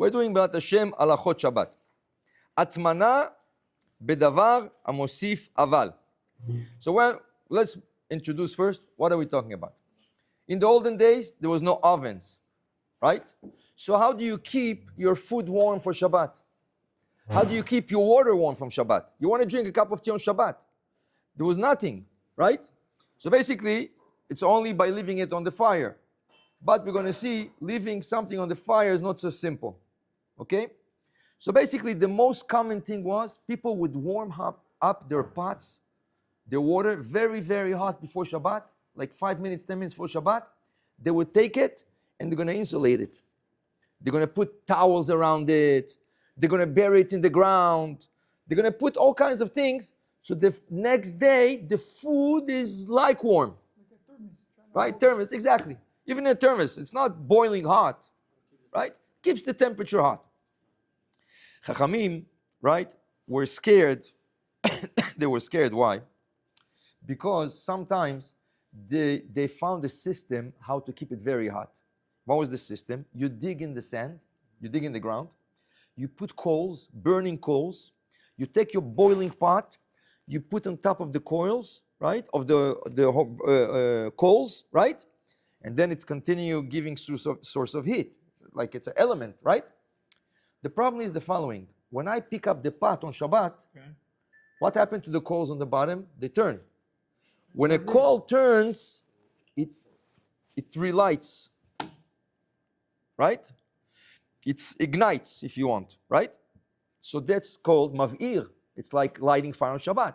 We're doing B'at Hashem Halakha-Shabbat. Atmana bedavar amosif aval. So let's introduce first, what are we talking about? In the olden days, there was no ovens, right? So how do you keep your food warm for Shabbat? How do you keep your water warm from Shabbat? You want to drink a cup of tea on Shabbat. There was nothing, right? So basically, it's only by leaving it on the fire. But we're going to see leaving something on the fire is not so simple, okay? So basically, the most common thing was people would warm up their pots, their water, very, very hot before Shabbat, like 5 minutes, 10 minutes before Shabbat. They would take it and they're going to insulate it. They're going to put towels around it. They're going to bury it in the ground. They're going to put all kinds of things. So the next day, the food is like warm. Like a thermos. Right? Thermos, exactly. Even a thermos, it's not boiling hot. Right? Keeps the temperature hot. Chachamim, right, were scared. They were scared. Why? Because sometimes they found a system how to keep it very hot. What was the system? You dig in the sand, you dig in the ground, you put coals, burning coals, you take your boiling pot, you put on top of the coils, right, of the coals, right, and then it's continue giving source of heat. Like it's an element, right? The problem is the following. When I pick up the pot on Shabbat, what happened to the coals on the bottom? They turn. When a coal turns, it relights, right? It ignites, if you want, right? So that's called mav'ir. It's like lighting fire on Shabbat.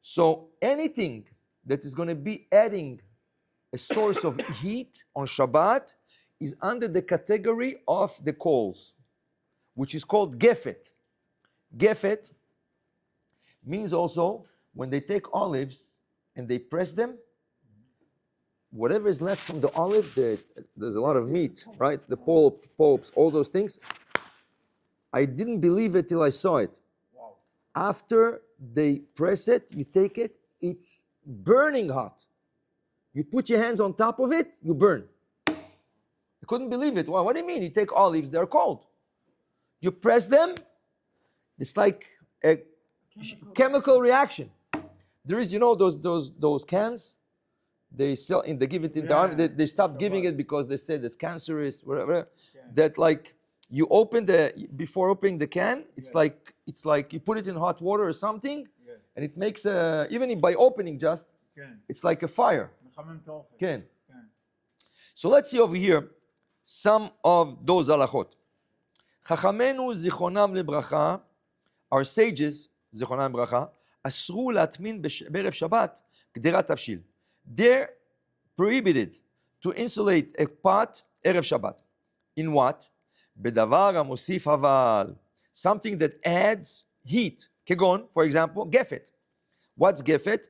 So anything that is going to be adding a source of heat on Shabbat is under the category of the coals, which is called gefet. Gefet means also when they take olives and they press them, whatever is left from the olive, there's a lot of meat, right? The pulps, all those things. I didn't believe it till I saw it. Wow. After they press it, you take it, it's burning hot. You put your hands on top of it, you burn. I couldn't believe it. Well, what do you mean? You take olives, they're cold. You press them, it's like a chemical reaction. There is, those cans, they sell, they give it in the army, they stopped giving it because they said it's cancerous, whatever. Yeah. That like, you open before opening the can, it's like you put it in hot water or something, and it makes even by opening just, it's like a fire. Ken. So let's see over here some of those halachot. Chachamenu zichronam lebracha, our sages, zichronam lebracha, asru latmin be'erev Shabbat gderat tavshil. They're prohibited to insulate a pot erev Shabbat. In what? Bedavar amosif aval. Something that adds heat. Kegon, for example, gefet. What's gefet?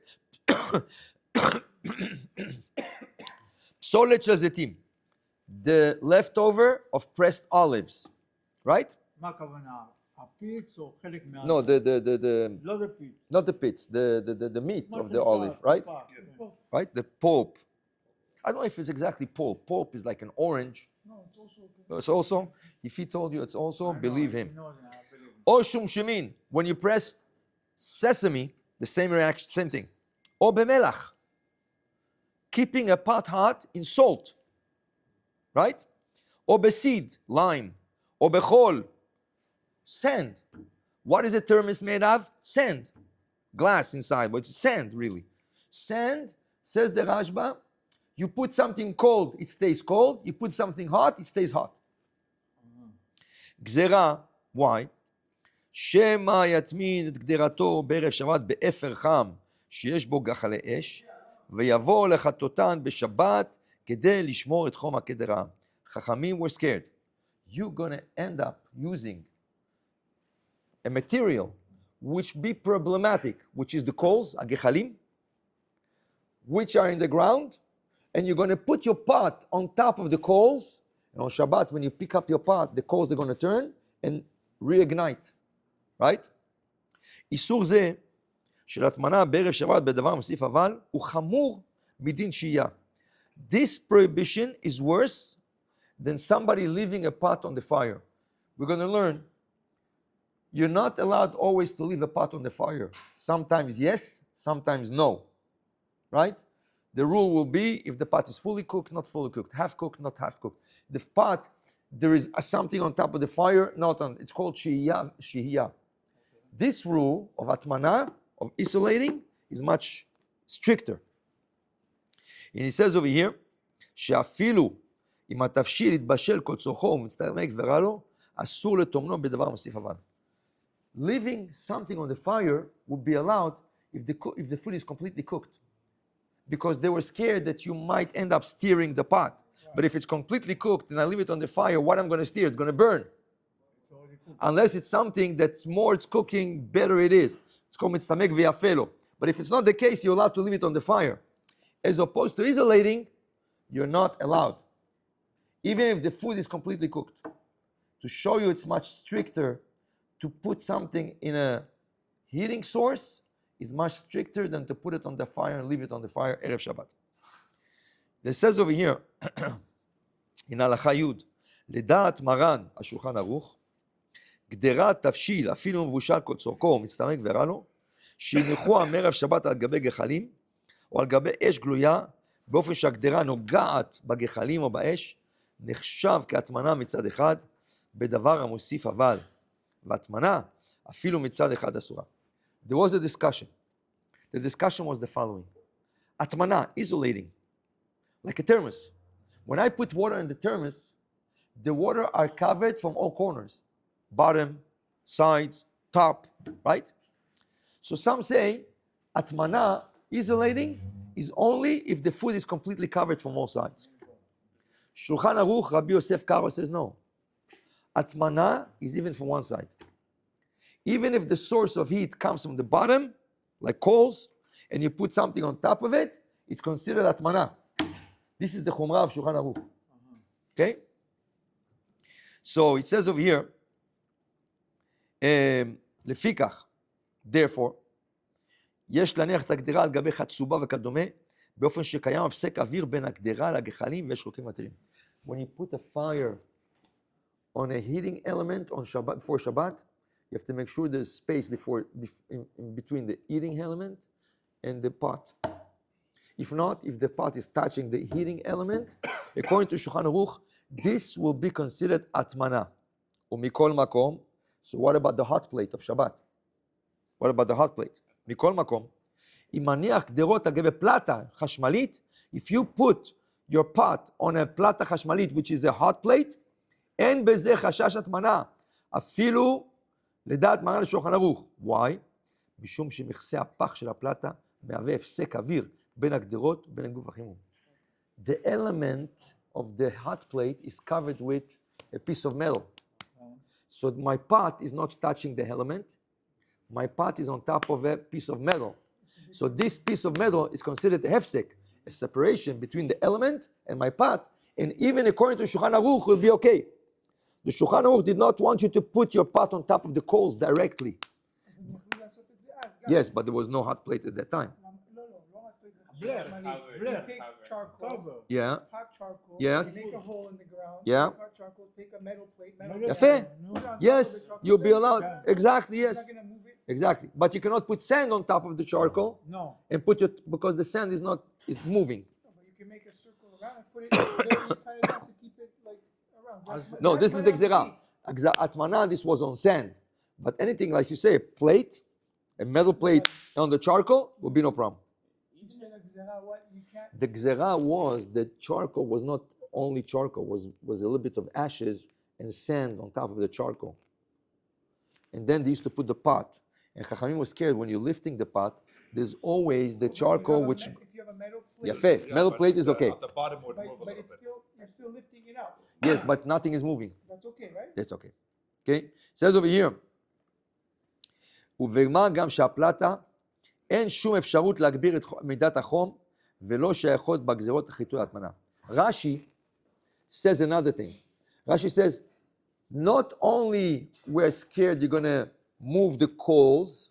Psolet shel zetim. The leftover of pressed olives. Right? מה הכוונה? הפיץ או חלק מה... No, לא the pits. not the pits, the meat of the olive, right? Right? The pulp. I don't know if it's exactly pulp. Pulp is like an orange. No, it's also... It's also, if he told you it's also, believe him. Or shumshimin, when you press sesame, the same reaction, same thing. Or bemelach, keeping a pot hot in salt, right? Or beseed, lime. Or bechol, sand. What is a thermos made of? Sand. Glass inside, but it's sand, really. Sand, says the Rashba, you put something cold, it stays cold. You put something hot, it stays hot. Gzera, why? Shema yatmin et gderato be'erev Shabbat be'efer cham שיש בו גחלי אש, ויבוא לחטאותן בשבת כדי לשמור את חום הקדרה. Chachamim were scared. You're going to end up using a material which be problematic, which is the coals, agechalim, which are in the ground, and you're going to put your pot on top of the coals, and on Shabbat, when you pick up your pot, the coals are going to turn and reignite, right? איסור זה של הטמנה בערב שבת בדבר מוסיף אבל הוא חמור מדין שהייה. This prohibition is worse than somebody leaving a pot on the fire. we're going to learn you're not allowed always to leave a pot on the fire. Sometimes yes, sometimes no. Right? The rule will be if the pot is fully cooked, not fully cooked, half cooked, not half cooked. The pot, there is something on top of the fire, not on. It's called shihiyah. This rule of atmana, of isolating, is much stricter. And he says over here, שאפילו אם התבשיל יתבשל כל צורכו ומצטמק ורע לו, אסור לטומנו בדבר מוסיף אבל. Leaving something on the fire would be allowed if the food is completely cooked. Because they were scared that you might end up stirring the pot. But if it's completely cooked and I leave it on the fire, what I'm going to stir, it's going to burn. Unless it's something that's more it's cooking, better it is. It's called mitztamek v'yafelo. But if it's not the case, you're allowed to leave it on the fire. As opposed to isolating, you're not allowed. Even if the food is completely cooked. To show you it's much stricter to put something in a heating source is much stricter than to put it on the fire and leave it on the fire Erev Shabbat. It says over here, in Halakha Yud, לדעת מרן השולחן ערוך, גדרת תבשיל, אפילו מבושל כל צורכו, מצטמק ורע לו, שינחוה מערב שבת על גבי גחלים, או על גבי אש גלויה, באופן שהגדרה נוגעת בגחלים או באש, נחשב כהטמנה מצד אחד, בדבר המוסיף אבל, והטמנה אפילו מצד אחד אסורה. There was a discussion. The discussion was the following. Atmana, isolating, like a thermos. When I put water in the thermos, the water are covered from all corners. Bottom, sides, top, right? So some say atmana, isolating, is only if the food is completely covered from all sides. Shulchan Aruch, Rabbi Yosef Karo says no. Atmana is even from one side. Even if the source of heat comes from the bottom, like coals, and you put something on top of it, it's considered atmana. This is the Chumrah of Shulchan Aruch. Okay? So it says over here, לפיכך, therefore, יש להניח את הגדרה על גבי חצובה וכדומה, באופן שקיים הפסק אוויר בין הגדרה לגחלים ויש חוקים מתירים. When you put a fire on a heating element on Shabbat, before Shabbat, you have to make sure there's space in between the heating element and the pot. If not, if the pot is touching the heating element, according to Shulchan Aruch, this will be considered atmana. ומכל מקום, so what about the hot plate of Shabbat? What about the hot plate? מכל מקום, אם מניח גדרות על גבי פלטה חשמלית, if you put your pot on a פלטה חשמלית, which is a hot plate, אין בזה חשש הטמנה, אפילו לדעת מרן לשולחן ערוך. Why? משום שמכסה הפח של הפלטה מהווה הפסק אוויר בין הגדרות ובין הגוף החימום. The element of the hot plate is covered with a piece of metal. So my pot is not touching the element. My pot is on top of a piece of metal. So this piece of metal is considered a hefsek, a separation between the element and my pot. And even according to Shulchan Aruch, will be okay. The Shulchan Aruch did not want you to put your pot on top of the coals directly. Yes, but there was no hot plate at that time. Blech. Take charcoal, Yeah. hot charcoal, Yes. you make a hole in the ground, Yeah. take hot charcoal, take a metal plate, Yafeh. put it on top of Yes, the charcoal, you'll be then allowed. Yeah. Exactly, You're yes. not gonna move it. Exactly. But you cannot put sand on top of the charcoal No. and put it because the sand is moving. No, but you can make a circle around and put it there, you cut it out to keep it like around. No, this is the gzera. Atmana, this was on sand. But anything, like you say, a plate, a metal plate on the charcoal, would be no problem. You said a gzera, what? You can't. The gzera was the charcoal was not only charcoal, was a little bit of ashes and sand on top of the charcoal. And then they used to put the pot. And Chachamim was scared when you're lifting the pot, there's always the charcoal, which, If you have a metal plate, yafeh, metal but plate is okay. At the bottom would move a but little it's bit. still, you're still lifting it out. Yes, but nothing is moving. That's okay, right? That's okay. Okay? It says over here, ובמה גם שהפלטה, אין שום אפשרות להגביר את מידת החום, ולא שייכות בגזרות החיטוי ההטמנה. Rashi says another thing. Rashi says, not only we're scared you're going to move the coals,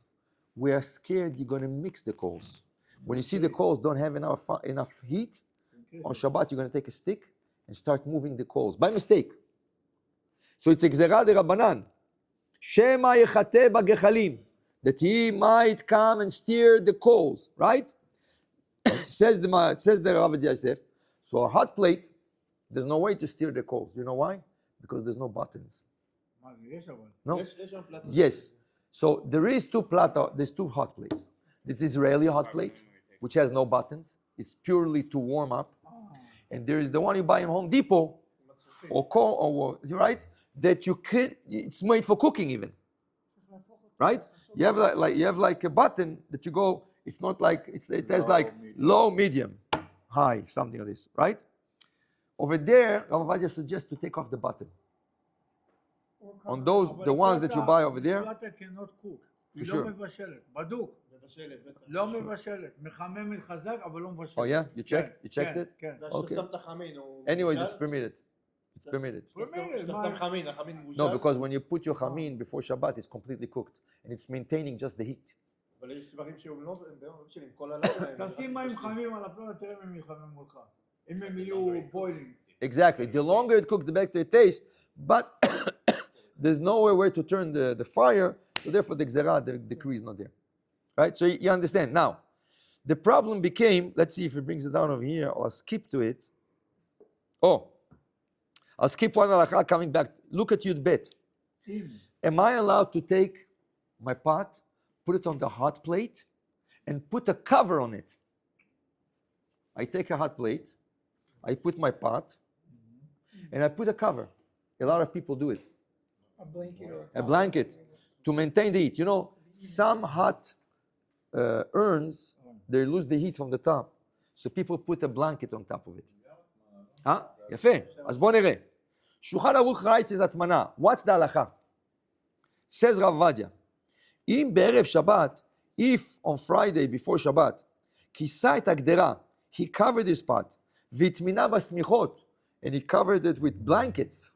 we are scared you're going to mix the coals. When you see the coals don't have enough heat, on Shabbat you're going to take a stick and start moving the coals by mistake. So it's a gzera de Rabbanan. Shema yechate bagechalim. That he might come and steer the coals, right? says the Rav Yosef. So a hot plate, there's no way to steer the coals. You know why? Because there's no buttons. מה זה, יש אבל. No? יש שם פלטות. Yes. So there's two hot plates. This Israeli hot plate, which has no buttons. It's purely to warm up. And there is the one you buy in Home Depot or right? That you could, it's made for cooking even. Right? You have like a button that you go, it's not like, it has like low, medium, high, something like this, right? Over there, Rav Ovadia suggests to take off the button. On those, the ones that you buy over there. פלטה cannot cook. היא sure. לא מבשלת, בדוק. מבשלת, בטח. לא מבשלת, מחממת חזק, אבל לא מבשלת. Oh yeah? You checked? You checked it? כן. שאתה Okay. שם את החמין, הוא... Anyways, מבושל? it's permitted. It's permitted. שאתה שם חמין, החמין מבושל? No, because when you put your chamin before Shabbat, it's completely cooked. And it's maintaining just the heat. אבל יש דברים שהם לא מבשלים כל הלילה. תשים מים חמים על הפלטה, תראה אם הם יחמם מולך. אם הם יהיו boiling. Exactly. The longer it cooks, the better it tastes. But there's nowhere where to turn the fire. So therefore, the gzera, the decree is not there. Right? So you understand. Now, the problem became, let's see if it brings it down over here. I'll skip to it. Oh, I'll skip one halakha coming back. Look at Yud Bet. אם. Am I allowed to take my pot, put it on the hot plate, and put a cover on it? I take a hot plate, I put my pot, and I put a cover. A lot of people do it. A blanket or A blanket to maintain the heat. You know, some hot urns, they lose the heat from the top. So people put a blanket on top of it. יפה. אז בוא נראה. שולחן ערוך writes is הטמנה. What's the halakha? Says Rav Ovadia. אם בערב שבת, if on Friday before שבת, כיסה את הגדרה, he covered his pot, והטמינה בשמיכות, and he covered it with blankets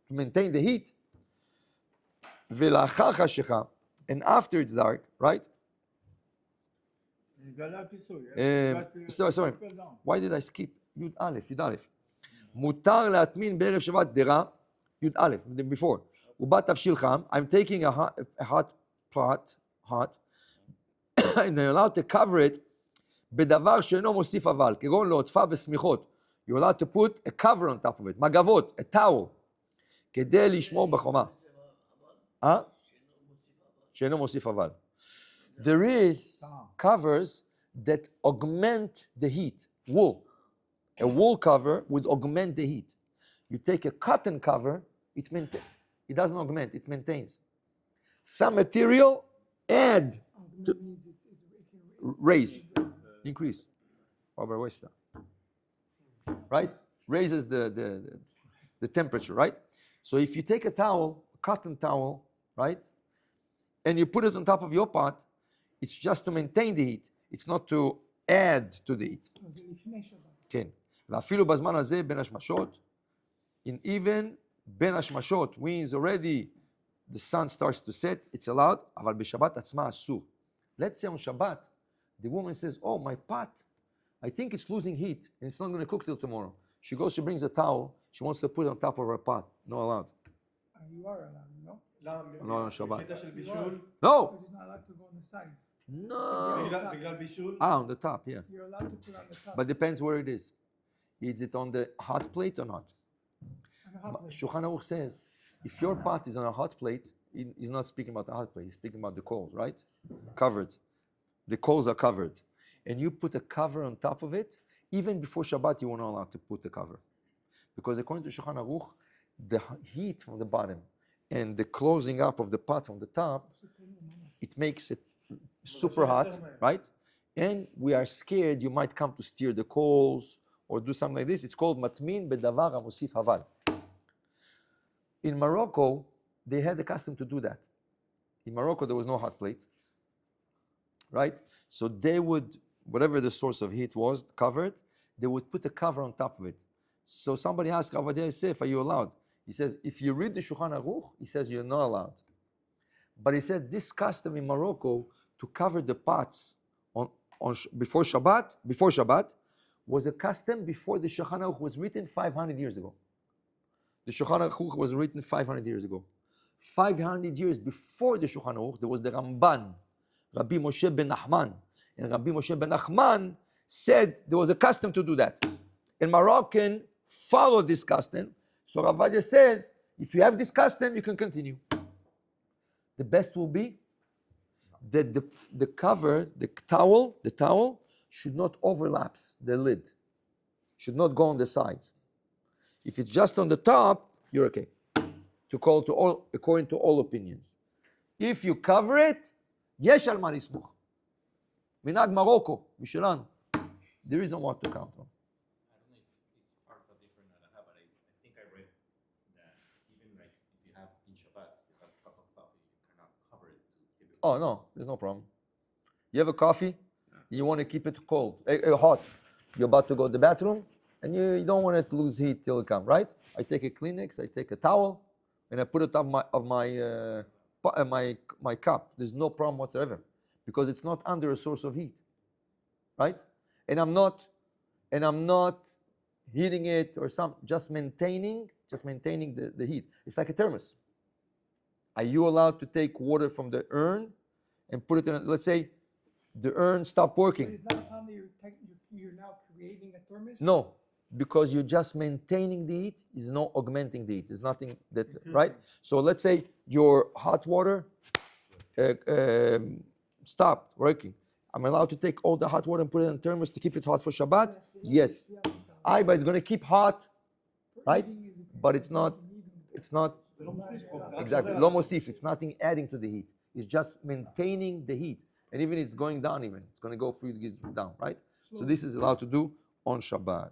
to maintain the heat, ולאחר חשיכה, and after it's dark, right? נגלה כיסוי. Sorry, why did I skip? י' א', י' א'. מותר להטמין בערב שבת גדרה, י' א', before. ובה תבשיל חם, I'm taking a hot pot, and I'm allowed to cover it בדבר שאינו מוסיף אבל, כגון לעוטפה ושמיכות. You're allowed to put a cover on top of it, מגבות, a towel, כדי לשמור בחומה. שאינו מוסיף אבל. There is covers that augment the heat, wool. A wool cover would augment the heat. You take a cotton cover, it doesn't augment, it maintains. Some material add to raise, increase. Right? Raises the temperature, right? So if you take a towel, a cotton towel, right? And you put it on top of your pot, it's just to maintain the heat. It's not to add to the heat. זה לפני שבת. כן. ואפילו בזמן הזה בין השמשות, in even בין השמשות, means already the sun starts to set, it's allowed, אבל בשבת עצמה אסור. Let's say on Shabbat, the woman says, oh, my pot, I think it's losing heat, and it's not going to cook till tomorrow. She goes, she brings a towel, she wants to put it on top of her pot. No allowed. You are allowed, no? לא on שבת. בקטע של בישול, No! But it's not allowed to go on the sides. No! בגלל בישול, On the top, yeah. You're allowed to put on the top. But depends where it is. Is it on the hot plate or not? On the hot plate. Shulchan Aruch says, if your pot is on a hot plate, he's not speaking about the hot plate, he's speaking about the coals, right? Covered. The coals are covered. And you put a cover on top of it, even before Shabbat, you were not allowed to put the cover. Because according to Shulchan Aruch, the heat from the bottom and the closing up of the pot from the top, it makes it super hot, right? And we are scared you might come to steer the coals or do something like this. It's called matmin bedavar hamosif haval. In Morocco, they had the custom to do that. In Morocco, there was no hot plate, right? So they would, whatever the source of heat was covered, they would put a cover on top of it. So somebody asked Rav Ovadia Yosef, are you allowed? He says, if you read the Shulchan Aruch, he says you're not allowed. But he said this custom in Morocco to cover the pots before Shabbat was a custom before the Shulchan Aruch was written 500 years ago. The Shulchan Aruch was written 500 years ago. 500 years before the Shulchan Aruch, there was the Ramban, Rabbi Moshe ben Nachman. And Rabbi Moshe ben Nachman said there was a custom to do that. And Moroccan followed this custom. So Rav Ovadia says, if you have this custom, you can continue. The best will be that the cover, the towel should not overlap the lid. Should not go on the side. If it's just on the top, you're okay. According to all opinions. If you cover it, yesh al ma lismuch. Minhag Morocco, משלנו. There isn't what to count on. I don't know if it's part of different halakha, but I think I read that even like if you have in Shabbat, you have a cup of coffee, you cannot cover it to keep it. Oh no, there's no problem. You have a coffee, you want to keep it cold, hot. You're about to go to the bathroom, and you don't want it to lose heat till it comes, right? I take a Kleenex, I take a towel, and I put it on my cup. There's no problem whatsoever, because it's not under a source of heat, right? And I'm not heating it or just maintaining the heat. It's like a thermos. Are you allowed to take water from the urn and put it in? Let's say the urn stopped But working. it's not on you're now creating a thermos? No, because you're just maintaining the heat. Is not augmenting the heat. There's nothing that, right? So let's say your hot water stopped working. I'm allowed to take all the hot water and put it in a thermos to keep it hot for Shabbat? Yes. But it's going to keep hot, right? But it's not exactly. Lo mosif. It's nothing adding to the heat. It's just maintaining the heat. And even it's going down even. It's going to go through the down, right? So this is allowed to do on Shabbat.